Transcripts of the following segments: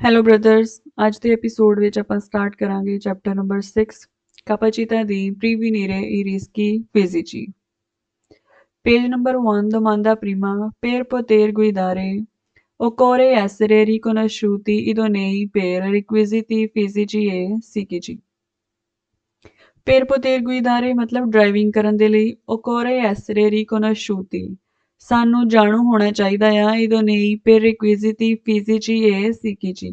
Hello brothers, ਅੱਜ ਦੇ episode ਵਿੱਚ ਆਪਾਂ ਸਟਾਰਟ ਕਰਾਂਗੇ chapter number 6 Capacità di prevenire i rischi fisici. Page number 1 domanda prima. Per poter guidare occorre essere riconosciuti idonei per requisiti fisici e psichici. Per poter guidare मतलब driving ਕਰਨ ਦੇ ਲਈ occorre essere riconosciuti ਸਾਨੂੰ ਜਾਣੂ ਹੋਣਾ ਚਾਹੀਦਾ ਆ idonei per requisiti fisici e psichici.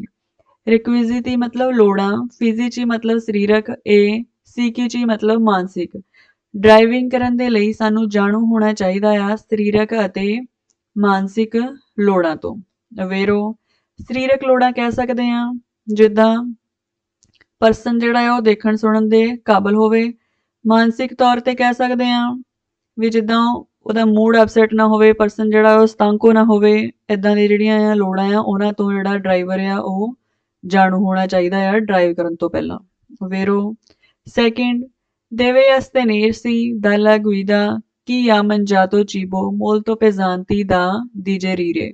ਰਿਕੁਇਜ਼ਿਟੀ ਮਤਲਬ ਲੋੜਾਂ, ਫਿਜ਼ੀਚੀ ਮਤਲਬ ਸਰੀਰਕ, ਸੀਕੀਚੀ ਮਤਲਬ ਮਾਨਸਿਕ। ਡਰਾਈਵਿੰਗ ਕਰਨ ਦੇ ਲਈ ਸਾਨੂੰ ਜਾਣੂ ਹੋਣਾ ਚਾਹੀਦਾ ਆ ਸਰੀਰਕ ਅਤੇ ਮਾਨਸਿਕ ਲੋੜਾਂ ਤੋਂ। ਅਵੇਰੋ ਸਰੀਰਕ ਲੋੜਾਂ ਕਹਿ ਸਕਦੇ ਹਾਂ ਜਿੱਦਾਂ ਪਰਸਨ ਜਿਹੜਾ ਆ ਉਹ ਦੇਖਣ ਸੁਣਨ ਦੇ ਕਾਬਲ ਹੋਵੇ। ਮਾਨਸਿਕ ਤੌਰ ਤੇ ਕਹਿ ਸਕਦੇ ਹਾਂ ਵੀ ਜਿੱਦਾਂ ਉਹਦਾ ਮੂਡ ਅਪਸੈਟ ਨਾ ਹੋਵੇ, ਪਰਸਨ ਜਿਹੜਾ ਉਹ ਸਤੰਕੋ ਨਾ ਹੋਵੇ। ਇੱਦਾਂ ਦੀ ਜਿਹੜੀਆਂ ਆ ਲੋੜਾਂ ਆ ਉਹਨਾਂ ਤੋਂ ਜਿਹੜਾ ਡਰਾਈਵਰ ਆ ਉਹ ਜਾਣੂ ਹੋਣਾ ਚਾਹੀਦਾ ਆ ਡਰਾਈਵ ਕਰਨ ਤੋਂ ਪਹਿਲਾਂ। ਵੇਰੋ second deve astenersi dalla guida chi ha mangiato cibo molto pesanti da digerire.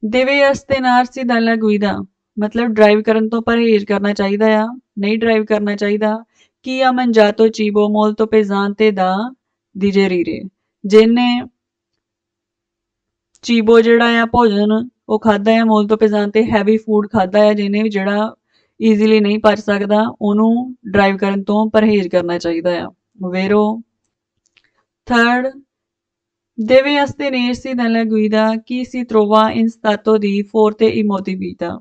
deve astenersi dalla guida ਮਤਲਬ ਡਰਾਈਵ ਕਰਨ ਤੋਂ ਪਰਹੇਜ਼ ਕਰਨਾ ਚਾਹੀਦਾ ਆ, ਨਹੀਂ ਡਰਾਈਵ ਕਰਨਾ ਚਾਹੀਦਾ। chi ha mangiato cibo molto pesante da digerire ਜਿਹਨੇ ਚੀਬੋ ਜਿਹੜਾ ਆ ਭੋਜਨ ਉਹ ਖਾਧਾ ਹੈ ਮੋਲ ਤੋਂ ਪੇਜ਼ਾਨ ਤੇ ਹੈਵੀ ਫੂਡ ਖਾਧਾ ਹੈ ਜਿਹਨੇ ਵੀ ਜਿਹੜਾ ਈਜ਼ੀਲੀ ਨਹੀਂ ਪਚ ਸਕਦਾ ਉਹਨੂੰ ਡਰਾਈਵ ਕਰਨ ਤੋਂ ਪਰਹੇਜ਼ ਕਰਨਾ ਚਾਹੀਦਾ ਆ। ਵੇਰੋ third deve astenersi dalla guida chi si trova in stato di forte emotività.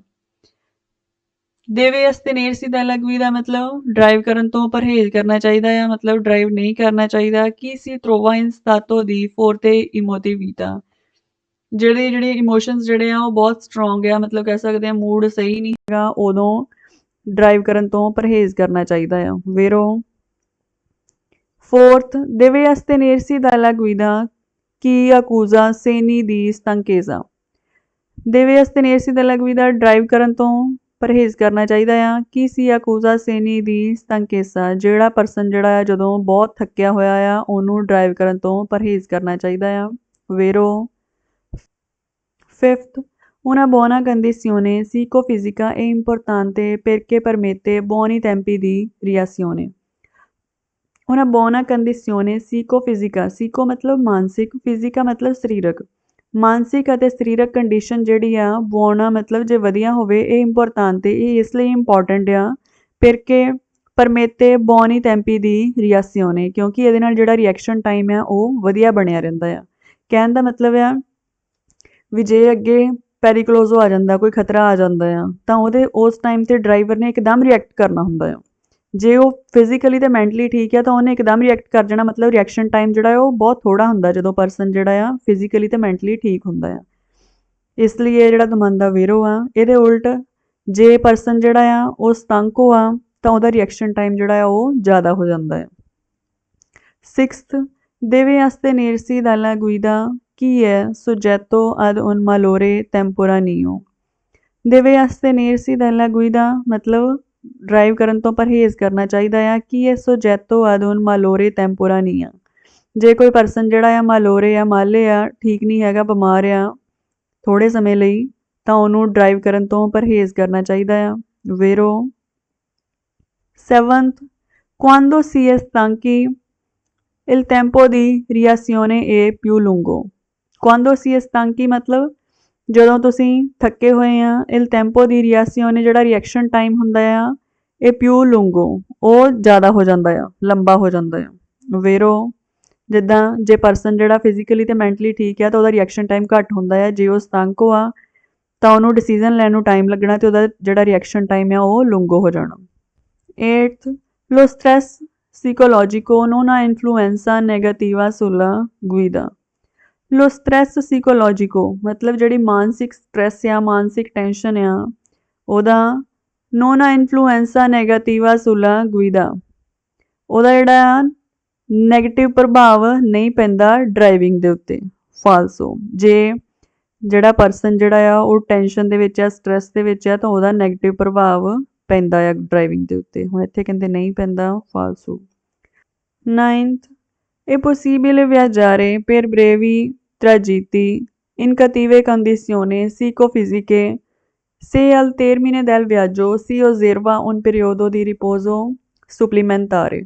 deve astenersi dalla guida ਮਤਲਬ ਡਰਾਈਵ ਕਰਨ ਤੋਂ ਪਰਹੇਜ਼ ਕਰਨਾ ਚਾਹੀਦਾ ਆ, ਮਤਲਬ ਡਰਾਈਵ ਨਹੀਂ ਕਰਨਾ ਚਾਹੀਦਾ। chi si trova in stato di forte emotività ਜਿਹੜੇ ਇਮੋਸ਼ਨਸ ਜਿਹੜੇ ਆ ਉਹ ਬਹੁਤ ਸਟਰੋਂਗ ਆ, ਮਤਲਬ ਕਹਿ ਸਕਦੇ ਆ ਮੂਡ ਸਹੀ ਨਹੀਂ ਹੈਗਾ, ਉਦੋਂ ਡਰਾਈਵ ਕਰਨ ਤੋਂ ਪਰਹੇਜ਼ ਕਰਨਾ ਚਾਹੀਦਾ ਆ। ਵੇਰੋ fourth deve astenersi dalla guida chi accusa segni di stanchezza. deve astenersi dalla guida drive ਕਰਨ ਤੋਂ ਪਰਹੇਜ਼ ਕਰਨਾ ਚਾਹੀਦਾ ਆ। chi si accusa segni di stanchezza ਜਿਹੜਾ ਪਰਸਨ ਜਿਹੜਾ ਆ ਜਦੋਂ ਬਹੁਤ ਥੱਕਿਆ ਹੋਇਆ ਆ ਉਹਨੂੰ ਡਰਾਈਵ ਕਰਨ ਤੋਂ ਪਰਹੇਜ਼ ਕਰਨਾ ਚਾਹੀਦਾ ਆ। ਵੇਰੋ Fifth, una buona condizione psicofisica è importante perché permette buoni tempi di reazione. Una buona condizione psicofisica, psico मतलब मानसिक, फिजिका मतलब ਸਰੀਰਕ। ਮਾਨਸਿਕ ਅਤੇ ਸਰੀਰਕ ਕੰਡੀਸ਼ਨ ਜਿਹੜੀ ਆ ਬੋਨਾ ਮਤਲਬ ਜੇ ਵਧੀਆ ਹੋਵੇ ਇਹ ਇੰਪੋਰਟੈਂਟ ਇਹ ਇਸ ਲਈ ਇੰਪੋਰਟੈਂਟ ਆ perché permette buoni tempi di reazione ਕਿਉਂਕਿ ਇਹਦੇ ਨਾਲ ਜਿਹੜਾ ਰਿਐਕਸ਼ਨ ਟਾਈਮ ਆ ਉਹ ਵਧੀਆ ਬਣਿਆ ਰਹਿੰਦਾ ਆ। ਕਹਿਣ ਦਾ ਮਤਲਬ ਆ ਵੀ ਜੇ ਅੱਗੇ ਪੈਰੀਕਲੋਜ਼ੋ ਆ ਜਾਂਦਾ, ਕੋਈ ਖਤਰਾ ਆ ਜਾਂਦਾ ਆ ਤਾਂ ਉਹਦੇ ਉਸ ਟਾਈਮ 'ਤੇ ਡਰਾਈਵਰ ਨੇ ਇੱਕਦਮ ਰਿਐਕਟ ਕਰਨਾ ਹੁੰਦਾ ਆ। ਜੇ ਉਹ ਫਿਜ਼ੀਕਲੀ ਅਤੇ ਮੈਂਟਲੀ ਠੀਕ ਆ ਤਾਂ ਉਹਨੇ ਇੱਕਦਮ ਰਿਐਕਟ ਕਰ ਜਾਣਾ, ਮਤਲਬ ਰਿਐਕਸ਼ਨ ਟਾਈਮ ਜਿਹੜਾ ਉਹ ਬਹੁਤ ਥੋੜ੍ਹਾ ਹੁੰਦਾ ਜਦੋਂ ਪਰਸਨ ਜਿਹੜਾ ਆ ਫਿਜ਼ੀਕਲੀ ਅਤੇ ਮੈਂਟਲੀ ਠੀਕ ਹੁੰਦਾ ਆ। ਇਸ ਲਈ ਇਹ ਜਿਹੜਾ ਦਮੰਦਾ ਵੇਰੋ ਆ ਇਹਦੇ ਉਲਟ ਜੇ ਪਰਸਨ ਜਿਹੜਾ ਆ ਉਹ ਸਤੰਕੋ ਆ ਤਾਂ ਉਹਦਾ ਰਿਐਕਸ਼ਨ ਟਾਈਮ ਜਿਹੜਾ ਆ ਉਹ ਜ਼ਿਆਦਾ ਹੋ ਜਾਂਦਾ ਆ। Sixth deve astenersi dalla guida chi è soggetto ad un malore temporaneo. deve astenersi dalla guida ਮਤਲਬ ਡਰਾਈਵ ਕਰਨ ਤੋਂ ਪਰਹੇਜ਼ ਕਰਨਾ ਚਾਹੀਦਾ ਆ। chi è soggetto ad un malore temporaneo ਜੇ ਕੋਈ ਪਰਸਨ ਜਿਹੜਾ ਆ ਮਾਲੋਰੇ ਆ ਮਾਲੇ ਆ ਠੀਕ ਨਹੀਂ ਹੈਗਾ, ਬਿਮਾਰ ਆ ਥੋੜ੍ਹੇ ਸਮੇਂ ਲਈ ਤਾਂ ਉਹਨੂੰ ਡਰਾਈਵ ਕਰਨ ਤੋਂ ਪਰਹੇਜ਼ ਕਰਨਾ ਚਾਹੀਦਾ ਆ। ਵੇਰੋ seventh quando si è stanchi il tempo di reazione è più lungo. quando si è stanchi ਮਤਲਬ ਜਦੋਂ ਤੁਸੀਂ ਥੱਕੇ ਹੋਏ ਆ il tempo di reazione ਜਿਹੜਾ ਰਿਐਕਸ਼ਨ ਟਾਈਮ ਹੁੰਦਾ ਆ ਇਹ più lungo ਉਹ ਜ਼ਿਆਦਾ ਹੋ ਜਾਂਦਾ ਆ, ਲੰਬਾ ਹੋ ਜਾਂਦਾ ਆ। ਵੇਰੋ ਜਿੱਦਾਂ ਜੇ ਪਰਸਨ ਜਿਹੜਾ ਫਿਜ਼ੀਕਲੀ ਅਤੇ ਮੈਂਟਲੀ ਠੀਕ ਆ ਤਾਂ ਉਹਦਾ ਰਿਐਕਸ਼ਨ ਟਾਈਮ ਘੱਟ ਹੁੰਦਾ ਆ, ਜੇ ਉਹ ਸਤੰਕੋ ਆ ਤਾਂ ਉਹਨੂੰ ਡਿਸੀਜ਼ਨ ਲੈਣ ਨੂੰ ਟਾਈਮ ਲੱਗਣਾ ਅਤੇ ਉਹਦਾ ਜਿਹੜਾ ਰਿਐਕਸ਼ਨ ਟਾਈਮ ਆ ਉਹ ਲੂੰਗੋ ਹੋ ਜਾਣਾ। Eighth lo stress psicologico non ha influenza negativa sulla guida. lo stress psicologico ਮਤਲਬ ਜਿਹੜੀ ਮਾਨਸਿਕ ਸਟਰੈਸ ਆ, ਮਾਨਸਿਕ ਟੈਨਸ਼ਨ ਆ ਉਹਦਾ non ha influenza negativa sulla guida ਉਹਦਾ ਜਿਹੜਾ ਨੈਗੇਟਿਵ ਪ੍ਰਭਾਵ ਨਹੀਂ ਪੈਂਦਾ ਡਰਾਈਵਿੰਗ ਦੇ ਉੱਤੇ। ਫਾਲਸੋ ਜੇ ਜਿਹੜਾ ਪਰਸਨ ਜਿਹੜਾ ਆ ਉਹ ਟੈਨਸ਼ਨ ਦੇ ਵਿੱਚ ਆ, ਸਟਰੈਸ ਦੇ ਵਿੱਚ ਆ ਤਾਂ ਉਹਦਾ ਨੈਗੇਟਿਵ ਪ੍ਰਭਾਵ ਪੈਂਦਾ ਆ ਡਰਾਈਵਿੰਗ ਦੇ ਉੱਤੇ। ਹੁਣ ਇੱਥੇ ਕਹਿੰਦੇ ਨਹੀਂ ਪੈਂਦਾ, ਫਾਲਸੂ। ਨਾਈਨਥ è possibile viaggiare per brevi tragitti in cattive condizioni psicofisiche Se al termine del viaggio si osserva un periodo di riposo supplementare।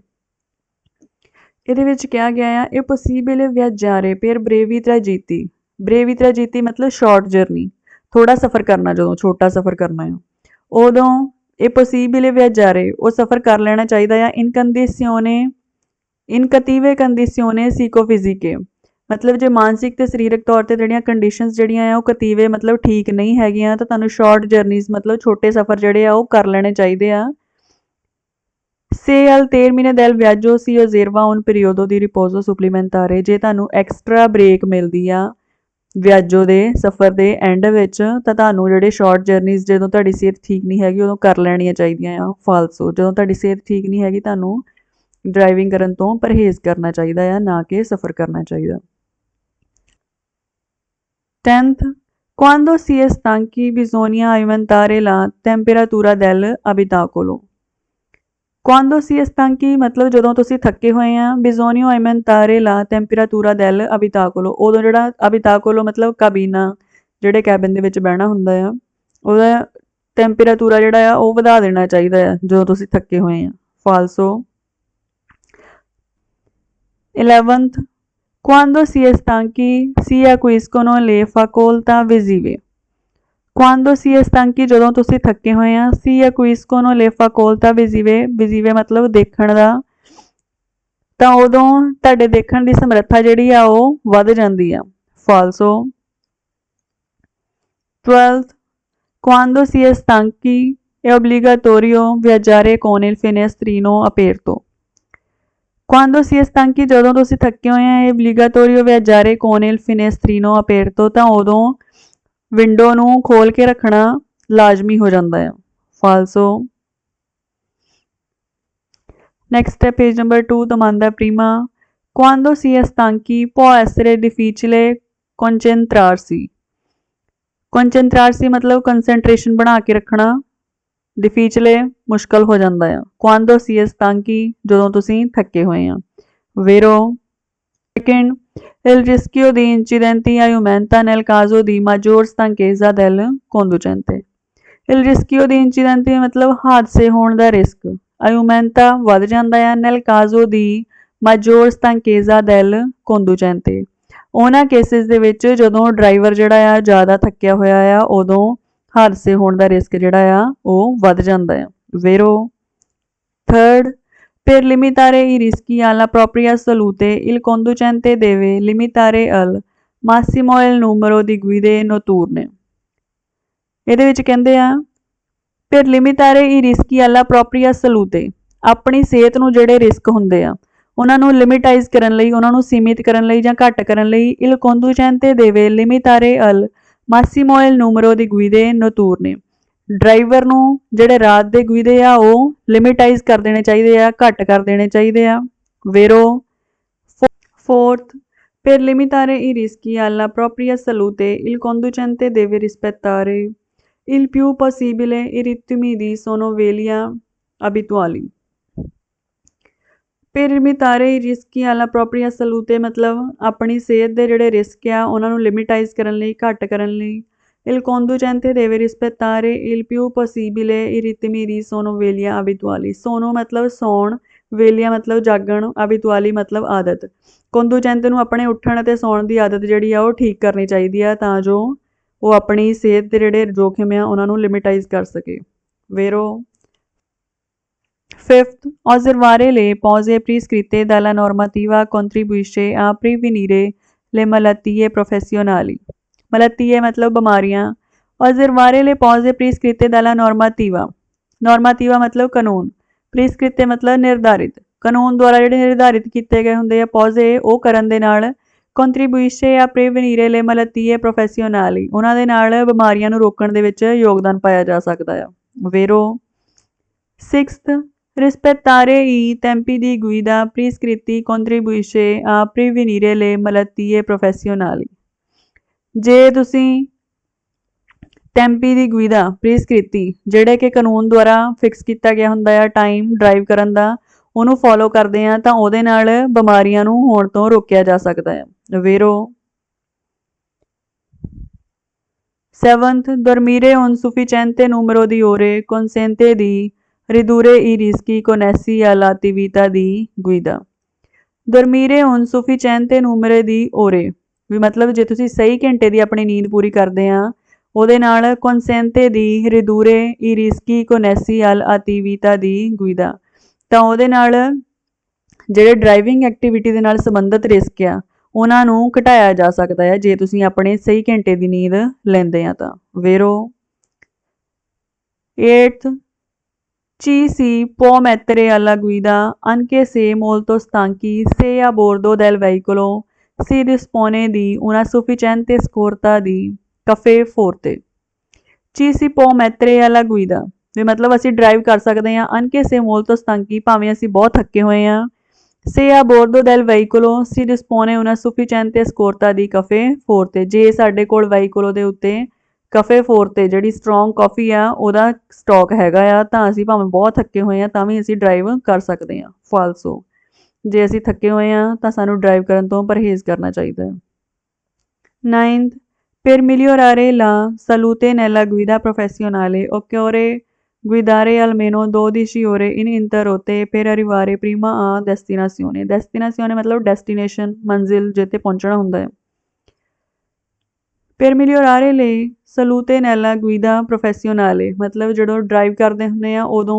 ਇਹਦੇ ਵਿੱਚ ਕਿਹਾ ਗਿਆ ਆ ਇਹ ਪੋਸੀਬਲ ਵਿਆਜਾਰੇ per brevi tragitti। brevi tragitti ਮਤਲਬ ਸ਼ਾਰਟ ਜਰਨੀ, ਥੋੜਾ ਸਫ਼ਰ ਕਰਨਾ, ਜਦੋਂ ਛੋਟਾ ਸਫ਼ਰ ਕਰਨਾ ਆ ਉਦੋਂ ਇਹ ਪੋਸੀਬਲ ਵਿਆਜਾਰੇ ਉਹ ਸਫ਼ਰ ਕਰ ਲੈਣਾ ਚਾਹੀਦਾ ਆ ਇਨ ਕਤੀਵੇ ਕੰਡੀਸੀਓਨੇ ਸੀਕੋਫਿਜ਼ੀਕੇ। ਮਤਲਬ ਜੇ ਮਾਨਸਿਕ ਤੇ ਸਰੀਰਕ ਤੌਰ ਤੇ ਜਿਹੜੀਆਂ ਕੰਡੀਸ਼ਨਸ ਜਿਹੜੀਆਂ ਆ ਉਹ ਕਤੀਵੇ ਮਤਲਬ ਠੀਕ ਨਹੀਂ ਹੈਗੀਆਂ ਤਾਂ ਤੁਹਾਨੂੰ ਸ਼ਾਰਟ ਜਰਨੀਜ਼ ਮਤਲਬ ਛੋਟੇ ਸਫ਼ਰ ਜਿਹੜੇ ਆ ਉਹ ਕਰ ਲੈਣੇ ਚਾਹੀਦੇ ਆ। Se al termine del viaggio si osserva un periodo di riposo supplementare। ਜੇ ਤੁਹਾਨੂੰ ਐਕਸਟਰਾ ਬ੍ਰੇਕ ਮਿਲਦੀ ਆ ਵਿਆਜੋ ਦੇ ਸਫ਼ਰ ਦੇ ਐਂਡ ਵਿੱਚ ਤਾਂ ਤੁਹਾਨੂੰ ਜਿਹੜੇ ਸ਼ਾਰਟ ਜਰਨੀਜ਼ ਜਦੋਂ ਤੁਹਾਡੀ ਸਿਹਤ ਠੀਕ ਨਹੀਂ ਹੈਗੀ ਉਦੋਂ ਕਰ ਲੈਣੀਆਂ ਚਾਹੀਦੀਆਂ ਆ। ਫਾਲਸੋ ਜਦੋਂ ਤੁਹਾਡੀ ਸਿਹਤ ਠੀਕ ਨਹੀਂ ਹੈਗੀ ਤੁਹਾਨੂੰ ਡਰਾਈਵਿੰਗ ਕਰਨ ਤੋਂ ਪਰਹੇਜ਼ ਕਰਨਾ ਚਾਹੀਦਾ ਆ, ਨਾ ਕਿ ਸਫ਼ਰ ਕਰਨਾ ਚਾਹੀਦਾ। 10th quando si è stanchi bisogna aumentare la temperatura del abitacolo। quando si è stanchi ਮਤਲਬ ਜਦੋਂ ਤੁਸੀਂ ਥੱਕੇ ਹੋਏ ਆ bisogna aumentare la temperatura del abitacolo। ਉਦੋਂ ਜਿਹੜਾ abitacolo ਮਤਲਬ ਕਾਬੀਨਾ, ਜਿਹੜੇ ਕੈਬਿਨ ਦੇ ਵਿੱਚ ਬਹਿਣਾ ਹੁੰਦਾ ਆ, ਉਹਦਾ ਟੈਂਪਰੇਚਰ ਜਿਹੜਾ ਆ ਉਹ ਵਧਾ ਦੇਣਾ ਚਾਹੀਦਾ ਆ ਜਦੋਂ ਤੁਸੀਂ ਥੱਕੇ ਹੋਏ ਆ। ਫਾਲਸੋ। 11th quando si è stanchi si acquisiscono le facoltà visive। quando si è stanchi ਜਦੋਂ ਤੁਸੀਂ ਥੱਕੇ ਹੋਏ ਆ si acquisiscono le facoltà visive। visive ਮਤਲਬ ਦੇਖਣ ਦਾ, ਤਾਂ ਉਦੋਂ ਤੁਹਾਡੇ ਦੇਖਣ ਦੀ ਸਮਰੱਥਾ ਜਿਹੜੀ ਆ ਉਹ ਵੱਧ ਜਾਂਦੀ ਆ। ਫਾਲਸੋ। 12th quando si è stanchi è obbligatorio viaggiare con il finestrino aperto। quando si è stanchi ਜਦੋਂ ਤੁਸੀਂ ਥੱਕੇ ਹੋਏ ਆ è obbligatorio viaggiare con il finestrino aperto ਤਾਂ ਉਦੋਂ ਵਿੰਡੋ ਨੂੰ ਖੋਲ ਕੇ ਰੱਖਣਾ ਲਾਜ਼ਮੀ ਹੋ ਜਾਂਦਾ ਆ। ਫਾਲਸੋ। ਨੈਕਸਟ ਹੈ page number 2 domanda prima quando si è stanchi può essere difficile concentrarsi। concentrarsi ਮਤਲਬ ਕੰਸੈਂਟਰੇਸ਼ਨ ਬਣਾ ਕੇ ਰੱਖਣਾ, difficile ਮੁਸ਼ਕਲ ਹੋ ਜਾਂਦਾ ਆ। quando si è stanchi ਜਦੋਂ ਤੁਸੀਂ ਥੱਕੇ ਹੋਏ ਆ। vero। second il rischio di incidenti aumenta nel caso di maggior stanchezza del conducente। il rischio di incidenti मतलब हादसे होने का रिस्क aumenta वध जाता है nel caso di maggior stanchezza del conducente। ਉਹਨਾਂ ਕੇਸਿਸ ਦੇ ਵਿੱਚ ਜਦੋਂ ਡਰਾਈਵਰ ਜਿਹੜਾ ਆ ਜ਼ਿਆਦਾ ਥੱਕਿਆ ਹੋਇਆ ਆ ਉਦੋਂ ਹਾਦਸੇ ਹੋਣ ਦਾ ਰਿਸਕ ਜਿਹੜਾ ਆ ਉਹ ਵੱਧ ਜਾਂਦਾ ਆ। vero। third per limitare i rischi alla propria salute il conducente deve limitare al massimo il numero di guide notturne। ਇਹਦੇ ਵਿੱਚ ਕਹਿੰਦੇ ਆ per limitare i rischi alla propria salute ਆਪਣੀ ਸਿਹਤ ਨੂੰ ਜਿਹੜੇ ਰਿਸਕ ਹੁੰਦੇ ਆ ਉਹਨਾਂ ਨੂੰ ਲਿਮਿਟਾਈਜ਼ ਕਰਨ ਲਈ, ਉਹਨਾਂ ਨੂੰ ਸੀਮਿਤ ਕਰਨ ਲਈ ਜਾਂ ਘੱਟ ਕਰਨ ਲਈ il conducente deve limitare al massimo il numero di guide notturne। Driver ਨੂੰ ਜਿਹੜੇ ਰਾਤ ਦੇ ਗੁਈਦੇ ਆ ਉਹ ਲਿਮਿਟਾਈਜ਼ ਕਰ ਦੇਣੇ ਚਾਹੀਦੇ ਆ, ਘੱਟ ਕਰ ਦੇਣੇ ਚਾਹੀਦੇ ਆ। vero। fourth per limitare i rischi alla propria salute il conducente deve rispettare il più possibile i ritmi di sonnoveglia abituali। per limitare i rischi alla propria salute ਮਤਲਬ ਆਪਣੀ ਸਿਹਤ ਦੇ ਜਿਹੜੇ ਰਿਸਕ ਆ ਉਹਨਾਂ ਨੂੰ ਲਿਮਿਟਾਈਜ਼ ਕਰਨ ਲਈ, ਘੱਟ ਕਰਨ ਲਈ il conducente deve rispettare il più possibile i ritmi di sonnoveglia abituali। sono मतलब ਸੌਣ, ਵੇਲੀਆ मतलब ਜਾਗਣ, abituali मतलब ਆਦਤ। ਕੰਡੂਚੈਂਟ ਨੂੰ ਆਪਣੇ ਉੱਠਣ ਅਤੇ ਸੌਣ ਦੀ ਆਦਤ ਜਿਹੜੀ ਆ ਉਹ ਠੀਕ ਕਰਨੀ ਚਾਹੀਦੀ ਆ ਤਾਂ ਜੋ ਉਹ ਆਪਣੀ ਸਿਹਤ ਦੇ ਜਿਹੜੇ ਜੋਖਿਮ ਆ ਉਹਨਾਂ ਨੂੰ ਲਿਮਿਟਾਈਜ਼ ਕਰ ਸਕੇ। vero। fifth osservare le pause prescritte dalla normativa contribuisce a prevenire le malattie professionali। malattie मतलब बीमारियां। osservare le pause prescritte dalla normativa। normativa मतलब कानून, prescritte मतलब निर्धारित, कानून द्वारा ਜਿਹੜੇ ਨਿਰਧਾਰਿਤ ਕੀਤੇ ਗਏ ਹੁੰਦੇ ਆ ਪੌਜ਼ੇ ਉਹ ਕਰਨ ਦੇ ਨਾਲ contribuisce a prevenire le malattie professionali ਉਹਨਾਂ ਦੇ ਨਾਲ ਬਿਮਾਰੀਆਂ ਨੂੰ ਰੋਕਣ ਦੇ ਵਿੱਚ ਯੋਗਦਾਨ ਪਾਇਆ ਜਾ ਸਕਦਾ ਆ। vero। sixth rispettare i tempi di guida prescritti contribuisce a prevenire le malattie professionali। ਜੇ ਤੁਸੀਂ ਟੈਂਪੀ ਦੀ ਗੁਈਦਾ ਪ੍ਰੀਸਕ੍ਰਿਤੀ ਜਿਹੜੇ ਕਿ ਕਾਨੂੰਨ ਦੁਆਰਾ ਫਿਕਸ ਕੀਤਾ ਗਿਆ ਹੁੰਦਾ ਆ ਟਾਈਮ ਡਰਾਈਵ ਕਰਨ ਦਾ ਉਹਨੂੰ ਫੋਲੋ ਕਰਦੇ ਆ ਤਾਂ ਉਹਦੇ ਨਾਲ ਬਿਮਾਰੀਆਂ ਨੂੰ ਹੋਣ ਤੋਂ ਰੋਕਿਆ ਜਾ ਸਕਦਾ ਹੈ। vero। 7th, dormire un sufficiente numero di ore consente di ridurre i rischi connessi all'attività di guida। dormire un sufficiente numero di ore ਵੀ ਮਤਲਬ ਜੇ ਤੁਸੀਂ ਸਹੀ ਘੰਟੇ ਦੀ ਆਪਣੀ ਨੀਂਦ ਪੂਰੀ ਕਰਦੇ ਆ ਉਹਦੇ ਨਾਲ consente di ridurre i rischi connessi all'attività di guida ਤਾਂ ਉਹਦੇ ਨਾਲ ਜਿਹੜੇ ਡਰਾਈਵਿੰਗ ਐਕਟੀਵਿਟੀ ਦੇ ਨਾਲ ਸੰਬੰਧਿਤ ਰਿਸਕ ਆ ਉਹਨਾਂ ਨੂੰ ਘਟਾਇਆ ਜਾ ਸਕਦਾ ਹੈ ਜੇ ਤੁਸੀਂ ਆਪਣੇ ਸਹੀ ਘੰਟੇ ਦੀ ਨੀਂਦ ਲੈਂਦੇ ਆ ਤਾਂ। ਵੇਰੋ 8th, ci si può mettere alla guida anche se molto stanchi se a bordo del veicolo si dispone di una sufficiente scorta di caffè forte। ci si può mettere alla guida ਵੀ ਮਤਲਬ ਅਸੀਂ drive ਕਰ ਸਕਦੇ ਹਾਂ anche se molto stanchi ਭਾਵੇਂ ਅਸੀਂ ਬਹੁਤ ਥੱਕੇ ਹੋਏ ਹਾਂ se a bordo del veicolo si dispone una sufficiente scorta di caffè forte ਜੇ ਸਾਡੇ ਕੋਲ ਵਹੀਕਲੋ ਦੇ ਉੱਤੇ ਕਫੇ ਫੋਰਤੇ ਜਿਹੜੀ ਸਟਰੋਂਗ ਕਾਫੀ ਆ ਉਹਦਾ ਸਟਾਕ ਹੈਗਾ ਆ ਤਾਂ ਅਸੀਂ ਭਾਵੇਂ ਬਹੁਤ ਥੱਕੇ ਹੋਏ ਆ ਤਾਂ ਵੀ ਅਸੀਂ ਡਰਾਈਵ ਕਰ ਸਕਦੇ ਹਾਂ। ਫਾਲਸੋ ਜੇ ਅਸੀਂ ਥੱਕੇ ਹੋਏ ਆ ਤਾਂ ਸਾਨੂੰ ਡਰਾਈਵ ਕਰਨ ਤੋਂ ਪਰਹੇਜ਼ ਕਰਨਾ ਚਾਹੀਦਾ ਹੈ। 9th, per migliorare la salute nella guida professionale occorre guidare almeno 12 ore ininterrotte per arrivare prima a destinazione। destinazione ਮਤਲਬ ਡੈਸਟੀਨੇਸ਼ਨ ਮੰਜ਼ਿਲ ਜਿੱਥੇ ਪਹੁੰਚਣਾ ਹੁੰਦਾ ਹੈ। per migliorare le salute nella guida professionale ਮਤਲਬ ਜਦੋਂ ਡਰਾਈਵ ਕਰਦੇ ਹੁੰਦੇ ਆ ਉਦੋਂ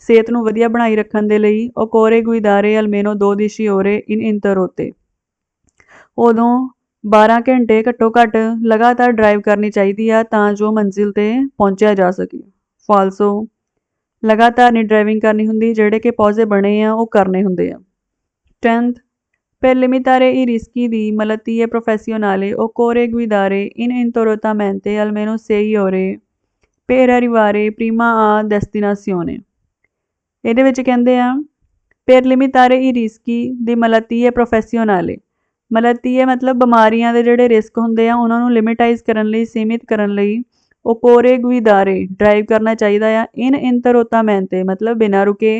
ਸਿਹਤ ਨੂੰ ਵਧੀਆ ਬਣਾਈ ਰੱਖਣ ਦੇ ਲਈ occorre guidare almeno 12 ore ininterrotte ਉਦੋਂ 12 ਘੰਟੇ ਘੱਟੋ ਘੱਟ ਲਗਾਤਾਰ ਡਰਾਈਵ ਕਰਨੀ ਚਾਹੀਦੀ ਆ ਤਾਂ ਜੋ ਮੰਜ਼ਿਲ ਤੇ ਪਹੁੰਚਿਆ ਜਾ ਸਕੇ। ਫਾਲਸੋ ਲਗਾਤਾਰ ਨਹੀਂ ਡਰਾਈਵਿੰਗ ਕਰਨੀ ਹੁੰਦੀ ਜਿਹੜੇ ਕਿ ਪੌਜ਼ੇ ਬਣੇ ਆ ਉਹ ਕਰਨੇ ਹੁੰਦੇ ਆ। 10th, per limitare i rischi di malattie professionali occorre guidare ininterrottamente almeno 6 ore per arrivare prima a destinazione। ਇਹਦੇ ਵਿੱਚ ਕਹਿੰਦੇ ਆ per limitare i rischi di malattie professionali malattie ਮਤਲਬ ਬਿਮਾਰੀਆਂ ਦੇ ਜਿਹੜੇ ਰਿਸਕ ਹੁੰਦੇ ਆ ਉਹਨਾਂ ਨੂੰ ਲਿਮਿਟਾਈਜ਼ ਕਰਨ ਲਈ ਸੀਮਿਤ ਕਰਨ ਲਈ occorre guidare ਡਰਾਈਵ ਕਰਨਾ ਚਾਹੀਦਾ ਆ ininterrottamente ਮਤਲਬ ਬਿਨਾਂ ਰੁਕੇ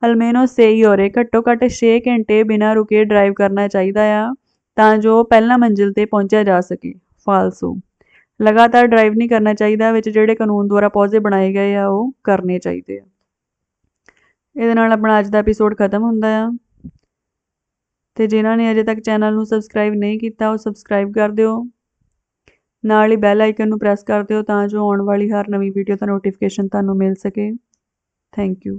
almeno 6 ore ਘੱਟੋ ਘੱਟ 6 ਘੰਟੇ ਬਿਨਾਂ ਰੁਕੇ ਡਰਾਈਵ ਕਰਨਾ ਚਾਹੀਦਾ ਆ ਤਾਂ ਜੋ ਪਹਿਲਾਂ ਮੰਜ਼ਿਲ ਤੇ ਪਹੁੰਚਿਆ ਜਾ ਸਕੇ। ਫਾਲਸੋ ਲਗਾਤਾਰ ਡਰਾਈਵ ਨਹੀਂ ਕਰਨਾ ਚਾਹੀਦਾ ਵਿੱਚ ਜਿਹੜੇ ਕਾਨੂੰਨ ਦੁਆਰਾ ਪੌਜ਼ੇ ਬਣਾਏ ਗਏ ਆ ਉਹ ਕਰਨੇ ਚਾਹੀਦੇ ਆ। ਇਹਦੇ ਨਾਲ ਆਪਣਾ ਅੱਜ ਦਾ ਐਪੀਸੋਡ ਖਤਮ ਹੁੰਦਾ ਆ ਤੇ ਜਿਨ੍ਹਾਂ ਨੇ ਅਜੇ ਤੱਕ ਚੈਨਲ ਨੂੰ ਸਬਸਕ੍ਰਾਈਬ ਨਹੀਂ ਕੀਤਾ ਉਹ ਸਬਸਕ੍ਰਾਈਬ ਕਰ ਦਿਓ ਨਾਲ ਹੀ ਬੈਲ ਆਈਕਨ ਨੂੰ ਪ੍ਰੈਸ ਕਰ ਦਿਓ ਤਾਂ ਜੋ ਆਉਣ ਵਾਲੀ ਹਰ ਨਵੀਂ ਵੀਡੀਓ ਦਾ ਨੋਟੀਫਿਕੇਸ਼ਨ ਤੁਹਾਨੂੰ ਮਿਲ ਸਕੇ। Thank you.